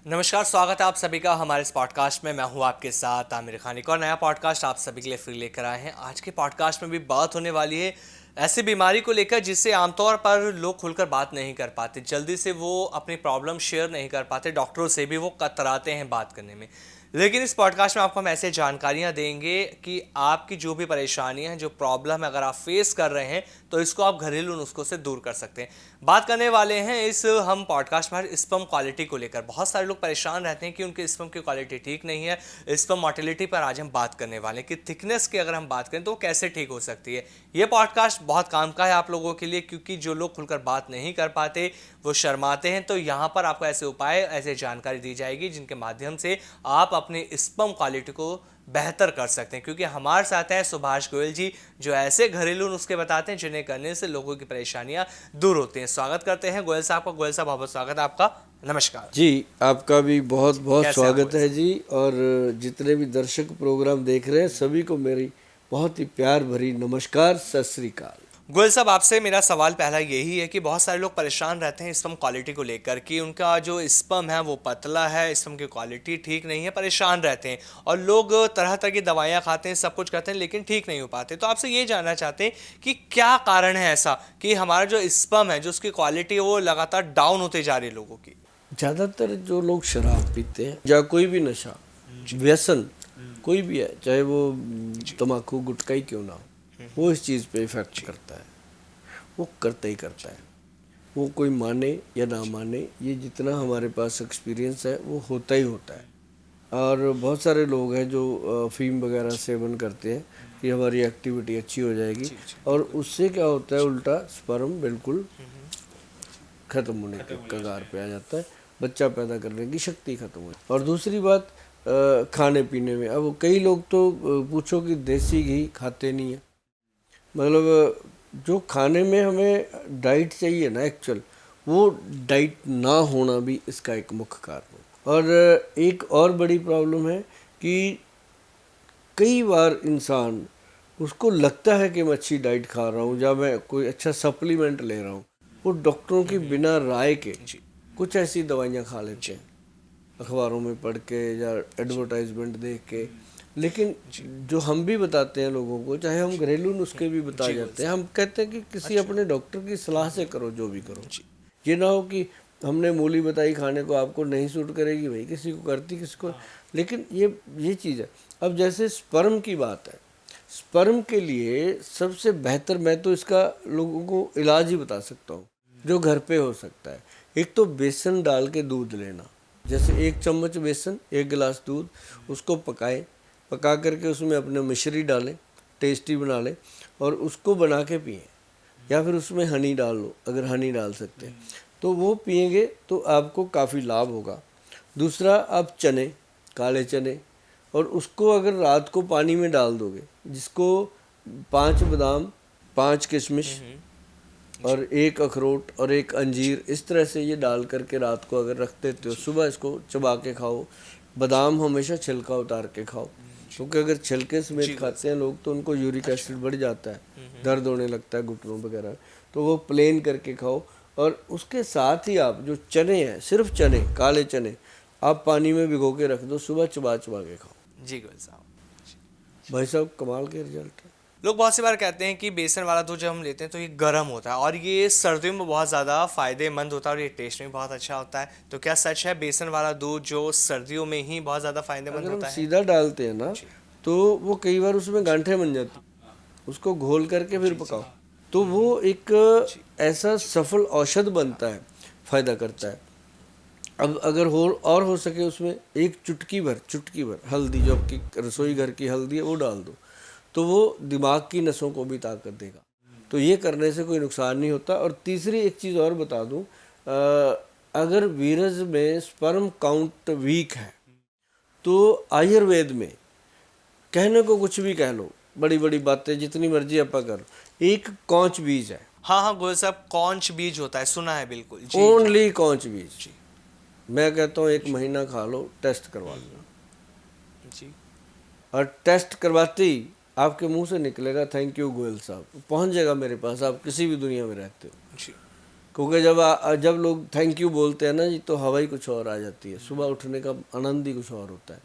नमस्कार, स्वागत है आप सभी का हमारे इस पॉडकास्ट में। मैं हूं आपके साथ आमिर खान। एक और नया पॉडकास्ट आप सभी के लिए फ्री लेकर आए हैं। आज के पॉडकास्ट में भी बात होने वाली है ऐसी बीमारी को लेकर जिससे आमतौर पर लोग खुलकर बात नहीं कर पाते, जल्दी से वो अपनी प्रॉब्लम शेयर नहीं कर पाते, डॉक्टरों से भी वो कतराते हैं बात करने में। लेकिन इस पॉडकास्ट में आपको हम ऐसे जानकारियां देंगे कि आपकी जो भी परेशानियां हैं, जो प्रॉब्लम है, अगर आप फेस कर रहे हैं तो इसको आप घरेलू नुस्खों से दूर कर सकते हैं। बात करने वाले हैं इस हम पॉडकास्ट में स्पर्म क्वालिटी को लेकर। बहुत सारे लोग परेशान रहते हैं कि उनके स्पर्म की क्वालिटी ठीक नहीं है। स्पर्म मोटिलिटी पर आज हम बात करने वाले हैं कि थिकनेस की अगर हम बात करें तो वो कैसे ठीक हो सकती है। ये पॉडकास्ट बहुत काम का है आप लोगों के लिए, क्योंकि जो लोग खुलकर बात नहीं कर पाते, वो शर्माते हैं। तो यहाँ पर आपको ऐसे उपाय, ऐसे जानकारी दी जाएगी जिनके माध्यम से आप अपनी स्पर्म क्वालिटी को बेहतर कर सकते हैं। क्योंकि हमारे साथ हैं सुभाष गोयल जी, जो ऐसे घरेलू नुस्खे बताते हैं जिन्हें करने से लोगों की परेशानियां दूर होती हैं। स्वागत करते हैं गोयल साहब का। गोयल साहब, बहुत बहुत स्वागत है आपका। नमस्कार जी, आपका भी बहुत बहुत कैसे हैं आप स्वागत गोयल है साहब? जी। और जितने भी दर्शक प्रोग्राम देख रहे हैं सभी को मेरी बहुत ही प्यार भरी नमस्कार, सत श्री अकाल। गोयल साहब, आपसे मेरा सवाल पहला यही है कि बहुत सारे लोग परेशान रहते हैं स्पर्म क्वालिटी को लेकर कि उनका जो स्पर्म है वो पतला है, स्पर्म की क्वालिटी ठीक नहीं है, परेशान रहते हैं। और लोग तरह तरह की दवाइयाँ खाते हैं, सब कुछ करते हैं, लेकिन ठीक नहीं हो पाते। तो आपसे ये जानना चाहते हैं कि क्या कारण है ऐसा कि हमारा जो स्पर्म है, जो उसकी क्वालिटी है, वो लगातार डाउन होते जा रही है लोगों की। ज़्यादातर जो लोग शराब पीते हैं या कोई भी नशा, व्यसन कोई भी है, चाहे वो तम्बाकू गुटखा ही क्यों ना हो, वो इस चीज़ पे इफेक्ट करता है। वो करता ही करता है, वो कोई माने या ना माने, ये जितना हमारे पास एक्सपीरियंस है वो होता ही होता है। और बहुत सारे लोग हैं जो अफीम वगैरह सेवन करते हैं कि हमारी एक्टिविटी अच्छी हो जाएगी, और उससे क्या होता है, उल्टा स्पर्म बिल्कुल ख़त्म होने के कगार पे आ जाता है, बच्चा पैदा करने की शक्ति खत्म हो। और दूसरी बात, खाने पीने में, अब कई लोग तो पूछो कि देसी घी खाते नहीं है। मतलब जो खाने में हमें डाइट चाहिए ना एक्चुअल, वो डाइट ना होना भी इसका एक मुख्य कारण है। और एक और बड़ी प्रॉब्लम है कि कई बार इंसान, उसको लगता है कि मैं अच्छी डाइट खा रहा हूँ या मैं कोई अच्छा सप्लीमेंट ले रहा हूँ, वो डॉक्टरों की बिना राय के जी कुछ ऐसी दवाइयाँ खा लेते हैं, अखबारों में पढ़ के या एडवर्टाइजमेंट देख के। लेकिन जो हम भी बताते हैं लोगों को, चाहे हम घरेलू नुस्खे भी बताए जाते हैं, हम कहते हैं कि किसी अपने डॉक्टर की सलाह से करो जो भी करो। ये ना हो कि हमने मूली बताई खाने को, आपको नहीं सूट करेगी, भाई किसी को करती, किसी को। लेकिन ये चीज़ है। अब जैसे स्पर्म की बात है, स्पर्म के लिए सबसे बेहतर, मैं तो इसका लोगों को इलाज ही बता सकता हूँ जो घर पे हो सकता है। एक तो बेसन डाल के दूध लेना, जैसे 1 चम्मच बेसन 1 गिलास दूध, उसको पकाएं, पका करके उसमें अपने मिश्री डालें, टेस्टी बना लें, और उसको बना के पिएं। या फिर उसमें हनी डाल लो, अगर हनी डाल सकते हैं तो वो पिएंगे तो आपको काफ़ी लाभ होगा। दूसरा, आप चने, काले चने, और उसको अगर रात को पानी में डाल दोगे, जिसको 5 बादाम, 5 किशमिश और 1 अखरोट और 1 अंजीर, इस तरह से ये डाल करके रात को अगर रख देते हो, सुबह इसको चबा के खाओ। बादाम हमेशा छिलका उतार के खाओ, क्योंकि अगर छिलके समेत खाते हैं लोग तो उनको यूरिक एसिड बढ़ जाता है, दर्द होने लगता है घुटनों वगैरह। तो वो प्लेन करके खाओ। और उसके साथ ही आप जो चने हैं, सिर्फ चने, काले चने, आप पानी में भिगो के रख दो, सुबह चबा चबा के खाओ। जी गोयल साहब, भाई साहब, कमाल के रिजल्ट है। लोग बहुत सी बार कहते हैं कि बेसन वाला दूध जब हम लेते हैं तो ये गर्म होता है और ये सर्दियों में बहुत ज़्यादा फायदेमंद होता है और ये टेस्ट में बहुत अच्छा होता है। तो क्या सच है बेसन वाला दूध जो सर्दियों में ही बहुत ज़्यादा फायदेमंद अगर हम होता है? सीधा डालते हैं ना, जी तो वो कई बार उसमें गांठें बन जाती, उसको घोल करके फिर पकाओ, तो वो एक जी ऐसा सफल औषध बनता है, फायदा करता है। अब अगर हो सके उसमें एक चुटकी भर हल्दी, जो आपकी रसोई घर की हल्दी है, वो डाल दो, तो वो दिमाग की नसों को भी ताकत देगा। तो ये करने से कोई नुकसान नहीं होता। और तीसरी एक चीज़ और बता दूं, अगर वीरज में स्पर्म काउंट वीक है तो आयुर्वेद में, कहने को कुछ भी कह लो, बड़ी बड़ी बातें जितनी मर्जी आप कर लो, एक कौच बीज है, हाँ हाँ गोयल साहब, कौंच बीज होता है, सुना है बिल्कुल। जी जी ओनली कौच बीज। जी मैं कहता हूँ 1 महीना खा लो, टेस्ट करवा लो, जी और टेस्ट करवाते ही आपके मुंह से निकलेगा थैंक यू गोयल साहब, पहुंच जाएगा मेरे पास, आप किसी भी दुनिया में रहते हो। जी क्योंकि जब लोग थैंक यू बोलते हैं ना जी, तो हवा ही कुछ और आ जाती है, सुबह उठने का आनंद ही कुछ और होता है।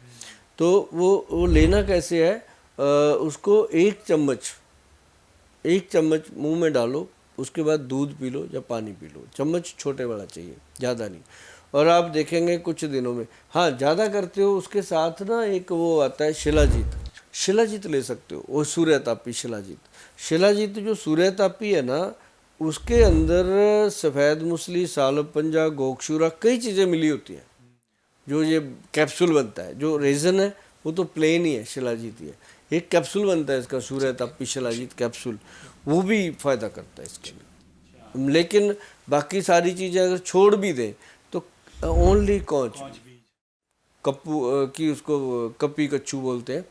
तो वो लेना कैसे है, उसको एक चम्मच मुंह में डालो, उसके बाद दूध पी लो या पानी पी लो। चम्मच छोटे वाला चाहिए, ज़्यादा नहीं। और आप देखेंगे कुछ दिनों में, हाँ ज़्यादा करते हो उसके साथ ना एक वो आता है शिलाजीत ले सकते हो, वो सूर्यतापी शिलाजीत जो सूर्यतापी है ना, उसके अंदर सफ़ेद मूसली, सालब पंजा, गोक्षूरा, कई चीज़ें मिली होती हैं। जो ये कैप्सूल बनता है, जो रेजन है वो तो प्लेन ही है, शिलाजीत ही है। एक कैप्सूल बनता है इसका, सूर्यतापी शिलाजीत कैप्सूल, वो भी फ़ायदा करता है इसके लिए। लेकिन बाकी सारी चीज़ें अगर छोड़ भी दें तो ओनली कौच कप्पू की, उसको कपी कच्छू बोलते हैं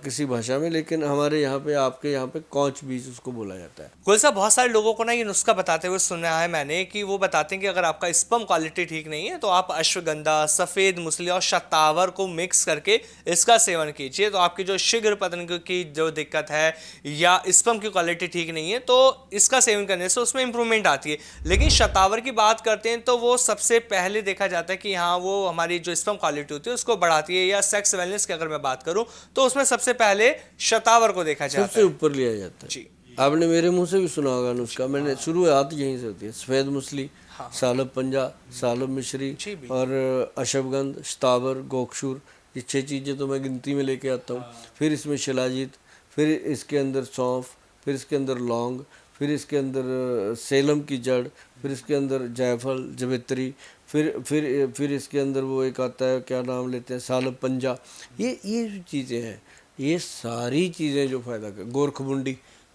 किसी भाषा में, लेकिन हमारे यहाँ पे, आपके यहाँ पे कौच बीज उसको बोला जाता है। गोयल साहब, बहुत सारे लोगों को ना ये नुस्खा बताते हुए सुना है मैंने कि वो बताते हैं कि अगर आपका स्पर्म क्वालिटी ठीक नहीं है तो आप अश्वगंधा, सफ़ेद मूसली और शतावर को मिक्स करके इसका सेवन कीजिए, तो आपकी जो शीघ्र पतन की जो दिक्कत है या स्पर्म की क्वालिटी ठीक नहीं है तो इसका सेवन करने से उसमें इंप्रूवमेंट आती है। लेकिन शतावर की बात करते हैं तो वो सबसे पहले देखा जाता है कि हाँ, वो हमारी जो स्पर्म क्वालिटी होती है उसको बढ़ाती है, या सेक्स वेलनेस की अगर मैं बात करूं तो उसमें सबसे पहले शतावर को देखा जाता है, सबसे ऊपर लिया जाता है जी। आपने मेरे मुंह से भी सुना होगा नुस्खा, मैंने शुरुआत यहीं से होती है। सफ़ेद मूसली, सालब पंजा, सालब मिश्री और अशवगंध, शतावर, गोक्षूर, ये 6 चीज़ें तो मैं गिनती में लेके आता हूँ। फिर इसमें शिलाजीत, फिर इसके अंदर सौंफ, फिर इसके अंदर लौंग, फिर इसके अंदर सेलम की जड़, फिर इसके अंदर जायफल, जवित्री, फिर इसके अंदर वो एक आता है, क्या नाम लेते हैं, सालब पंजा। ये जो चीज़ें हैं, ये सारी चीज़ें जो फ़ायदा कर,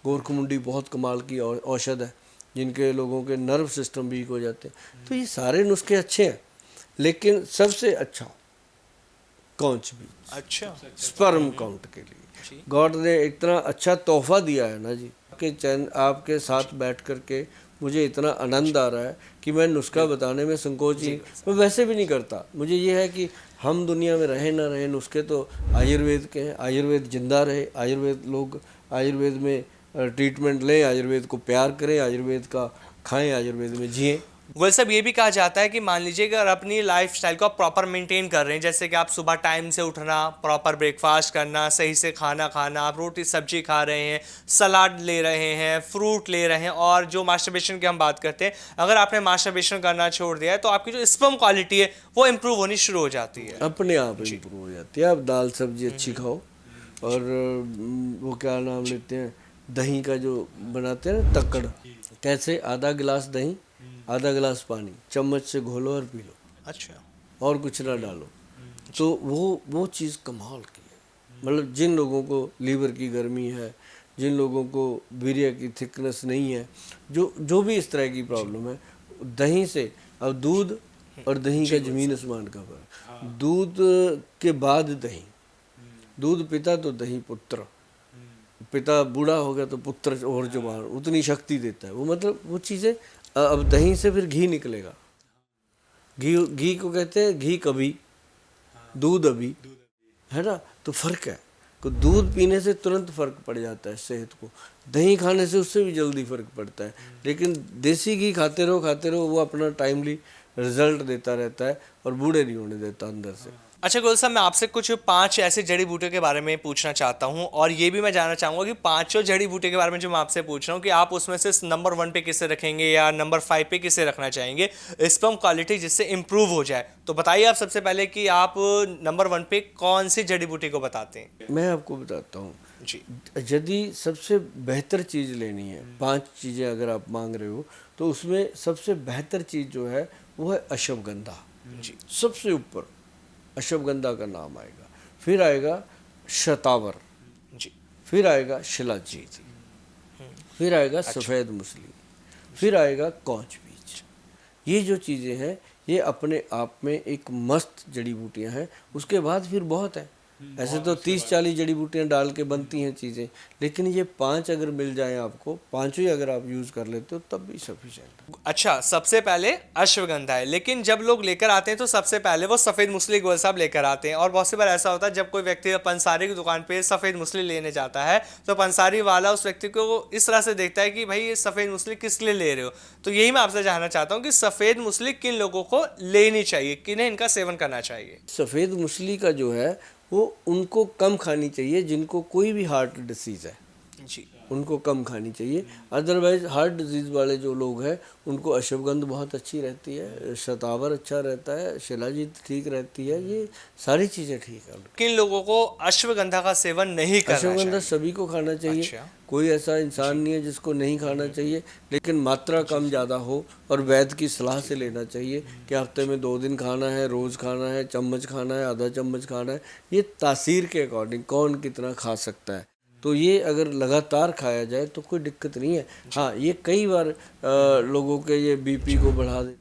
गोरखमुंडी बहुत कमाल की औषध है, जिनके लोगों के नर्व सिस्टम वीक हो जाते हैं। तो ये सारे नुस्खे अच्छे हैं, लेकिन सबसे अच्छा कौच बीज, अच्छा, स्पर्म काउंट के लिए गॉड ने इतना अच्छा तोहफा दिया है ना जी, कि चैन आपके साथ बैठ कर के मुझे इतना आनंद आ रहा है कि मैं नुस्खा बताने में संकोच ही, मैं वैसे भी नहीं करता। मुझे ये है कि हम दुनिया में रहे ना रहे, नुस्खे तो आयुर्वेद के हैं, आयुर्वेद जिंदा रहे, आयुर्वेद में ट्रीटमेंट लें, आयुर्वेद को प्यार करें, आयुर्वेद का खाएं, आयुर्वेद में जिएं। गोयल साहब, ये भी कहा जाता है कि मान लीजिए कि अगर अपनी लाइफ स्टाइल को आप प्रॉपर मेंटेन कर रहे हैं, जैसे कि आप सुबह टाइम से उठना, प्रॉपर ब्रेकफास्ट करना, सही से खाना खाना, आप रोटी सब्जी खा रहे हैं, सलाद ले रहे हैं, फ्रूट ले रहे हैं, और जो मास्टरबेशन की हम बात करते हैं, अगर आपने मास्टरबेशन करना छोड़ दिया है तो आपकी जो स्पर्म क्वालिटी है वो इंप्रूव होनी शुरू हो जाती है, अपने आप इंप्रूव हो जाती है। आप दाल सब्जी अच्छी खाओ, और वो क्या नाम लेते हैं, दही का जो बनाते हैं ना तक्कड़, कैसे, आधा गिलास दही, आधा गिलास पानी, चम्मच से घोलो और पी लो। अच्छा, और कुछ ना डालो। तो वो चीज़ कमाल की है। मतलब जिन लोगों को लीवर की गर्मी है, जिन लोगों को वीर्य की थिकनेस नहीं है, जो भी इस तरह की प्रॉब्लम है, दही से, अब दूध और दही का ज़मीन आसमान का फर्क। दूध के बाद दही, दूध पिता तो दही पुत्र, पिता बूढ़ा हो गया तो पुत्र और जवान, उतनी शक्ति देता है वो। मतलब वो चीज़ें, अब दही से फिर घी निकलेगा। घी को कहते हैं घी कभी, दूध अभी, है ना। तो फर्क है, तो दूध पीने से तुरंत फर्क पड़ जाता है सेहत को, दही खाने से उससे भी जल्दी फर्क पड़ता है। लेकिन देसी घी खाते रहो, वो अपना टाइमली रिजल्ट देता रहता है और बूढ़े नहीं होने देता अंदर से। अच्छा गोयल साहब, मैं आपसे कुछ 5 ऐसे जड़ी बूटियों के बारे में पूछना चाहता हूं, और ये भी मैं जानना चाहूंगा कि 5 जड़ी बूटियों के बारे में जो मैं आपसे पूछ रहा हूं कि आप उसमें से नंबर 1 पे किसे रखेंगे या नंबर 5 पे किसे रखना चाहेंगे, स्पर्म क्वालिटी जिससे इंप्रूव हो जाए। तो बताइए आप सबसे पहले कि आप नंबर 1 पे कौन सी जड़ी बूटी को बताते हैं। मैं आपको बताता हूँ जी, यदि सबसे बेहतर चीज़ लेनी है, 5 चीज़ें अगर आप मांग रहे हो, तो उसमें सबसे बेहतर चीज़ जो है वो है अश्वगंधा। जी, सबसे ऊपर अश्वगंधा का नाम आएगा, फिर आएगा शतावर, जी, फिर आएगा शिलाजीत, फिर आएगा सफ़ेद मूसली, फिर आएगा कौच बीज। ये जो चीज़ें हैं ये अपने आप में एक मस्त जड़ी बूटियां हैं। उसके बाद फिर बहुत है, ऐसे तो 30-40 जड़ी बूटियां डाल के बनती हैं चीज़ें, लेकिन ये 5 अगर मिल जाएं आपको, पांचों ही अगर आप यूज़ कर लेते हो तब भी सफिशिएंट। अच्छा, सबसे पहले अश्वगंधा है, लेकिन जब लोग लेकर आते हैं तो सबसे पहले वो सफ़ेद मूसली गोल साहब लेकर आते हैं। और बहुत सी बार ऐसा होता है जब कोई व्यक्ति पंसारी की दुकान पे सफ़ेद मूसली लेने जाता है तो पंसारी वाला उस व्यक्ति को इस तरह से देखता है कि भाई ये सफ़ेद मूसली किस लिए ले रहे हो। तो यही मैं आपसे जानना चाहता हूँ कि सफ़ेद मूसली किन लोगों को लेनी चाहिए, किन्हें इनका सेवन करना चाहिए। सफ़ेद मूसली का जो है वो उनको कम खानी चाहिए जिनको कोई भी हार्ट डिसीज़ है, जी उनको कम खानी चाहिए। अदरवाइज हार्ट डिजीज़ वाले जो लोग हैं उनको अश्वगंध बहुत अच्छी रहती है, शतावर अच्छा रहता है, शिलाजीत ठीक रहती है, ये सारी चीज़ें ठीक है। किन लोगों को अश्वगंधा का सेवन नहीं करना अश्वगंधा चाहिए। सभी को खाना चाहिए। अच्छा। कोई ऐसा इंसान नहीं है जिसको नहीं खाना चाहिए, लेकिन मात्रा कम ज़्यादा हो और वैद्य की सलाह से लेना चाहिए कि हफ्ते में 2 दिन खाना है, रोज़ खाना है, चम्मच खाना है, आधा चम्मच खाना है। ये तासीर के अकॉर्डिंग कौन कितना खा सकता है, तो ये अगर लगातार खाया जाए तो कोई दिक्कत नहीं है। हाँ, ये कई बार लोगों के ये बीपी को बढ़ा देता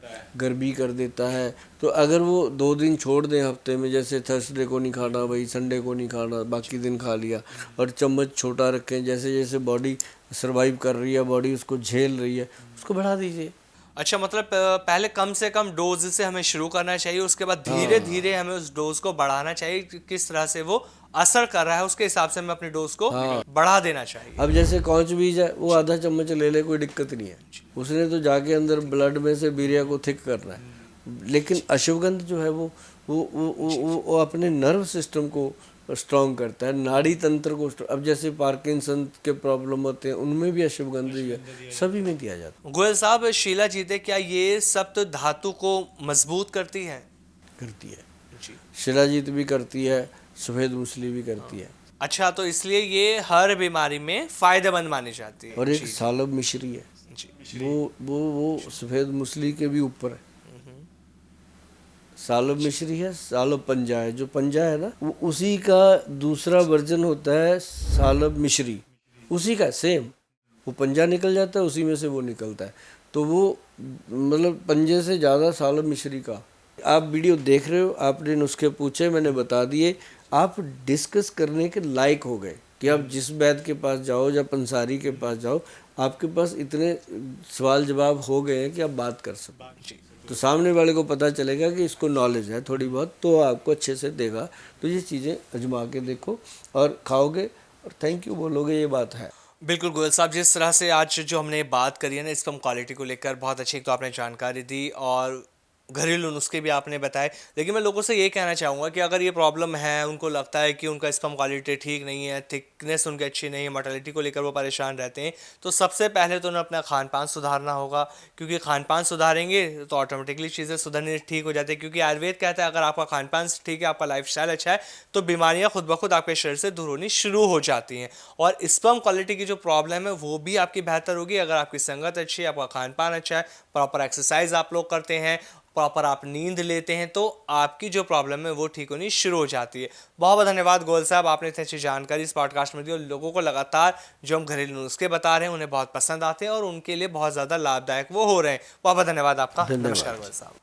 है, गर्मी कर देता है, तो अगर वो 2 दिन छोड़ दें हफ्ते में, जैसे थर्सडे को नहीं खाना भाई, संडे को नहीं खाना, बाकी दिन खा लिया, और चम्मच छोटा रखें, जैसे जैसे बॉडी सर्वाइव कर रही है, बॉडी उसको झेल रही है, उसको बढ़ा दीजिए। अच्छा, मतलब पहले कम से कम डोज से हमें शुरू करना चाहिए, उसके बाद धीरे धीरे हमें उस डोज को बढ़ाना चाहिए कि किस तरह से वो असर कर रहा है उसके हिसाब से हमें अपनी डोज को बढ़ा देना चाहिए। अब जैसे कौच बीज है, वो आधा चम्मच ले ले, कोई दिक्कत नहीं है, उसने तो जाके अंदर ब्लड में से बीरिया को थिक करना है। लेकिन अश्वगंध जो है वो अपने नर्व सिस्टम को स्ट्रॉन्ग करता है, नाड़ी तंत्र को अब जैसे पार्किंसन के प्रॉब्लम होते हैं उनमें भी अश्वगंध ही है, सभी में दिया जाता है। गोयल साहब, शीला जीते क्या ये सप्त धातु को मजबूत करती है? करती है जी। शिलाजीत भी करती है, सफ़ेद मूसली भी करती है। अच्छा, तो इसलिए ये हर बीमारी में फायदेमंद मानी जाती है। और एक सालब मिश्री है, जी। वो सफ़ेद मूसली के भी ऊपर है। सालब मिश्री है, सालब पंजा है, जो पंजा है ना वो उसी का दूसरा वर्जन होता है सालब मिश्री, उसी का सेम, वो पंजा निकल जाता है, उसी में से वो निकलता है, तो वो मतलब पंजे से ज़्यादा सालब मिश्री का। आप वीडियो देख रहे हो, आपने नुस्खे पूछे, मैंने बता दिए, आप डिस्कस करने के लायक हो गए कि आप जिस वैद्य के पास जाओ या पंसारी के पास जाओ, आपके पास इतने सवाल जवाब हो गए हैं कि आप बात कर सको। तो सामने वाले को पता चलेगा कि इसको नॉलेज है थोड़ी बहुत, तो आपको अच्छे से देगा। तो ये चीज़ें आजमा के देखो और खाओगे और थैंक यू बोलोगे, ये बात है। बिल्कुल गोयल साहब, जिस तरह से आज जो हमने बात करी है ना स्पर्म क्वालिटी को लेकर, बहुत अच्छी तो आपने जानकारी दी और घरेलू नुस्खे भी आपने बताए। लेकिन मैं लोगों से ये कहना चाहूँगा कि अगर ये प्रॉब्लम है, उनको लगता है कि उनका स्पर्म क्वालिटी ठीक नहीं है, थिकनेस उनकी अच्छी नहीं है, मोर्टेलिटी को लेकर वो परेशान रहते हैं, तो सबसे पहले तो उन्हें अपना खान पान सुधारना होगा, क्योंकि खान पान सुधारेंगे तो ऑटोमेटिकली चीज़ें सुधरनी ठीक हो जाती है। क्योंकि आयुर्वेद कहता है अगर आपका खान पान ठीक है, आपका लाइफ स्टाइल अच्छा है, तो बीमारियाँ खुद ब खुद आपके शरीर से दूर होनी शुरू हो जाती हैं। और स्पर्म क्वालिटी की जो प्रॉब्लम है वो भी आपकी बेहतर होगी अगर आपकी संगत अच्छी है, आपका खान पान अच्छा है, प्रॉपर एक्सरसाइज आप लोग करते हैं, प्रॉपर आप नींद लेते हैं, तो आपकी जो प्रॉब्लम है वो ठीक होनी शुरू हो जाती है। बहुत बहुत धन्यवाद गोयल साहब, आपने इतनी अच्छी जानकारी इस पॉडकास्ट में दी और लोगों को लगातार जो हम घरेलू नुस्खे बता रहे हैं उन्हें बहुत पसंद आते हैं और उनके लिए बहुत ज़्यादा लाभदायक वो हो रहे हैं। बहुत बहुत धन्यवाद आपका। नमस्कार गोयल साहब।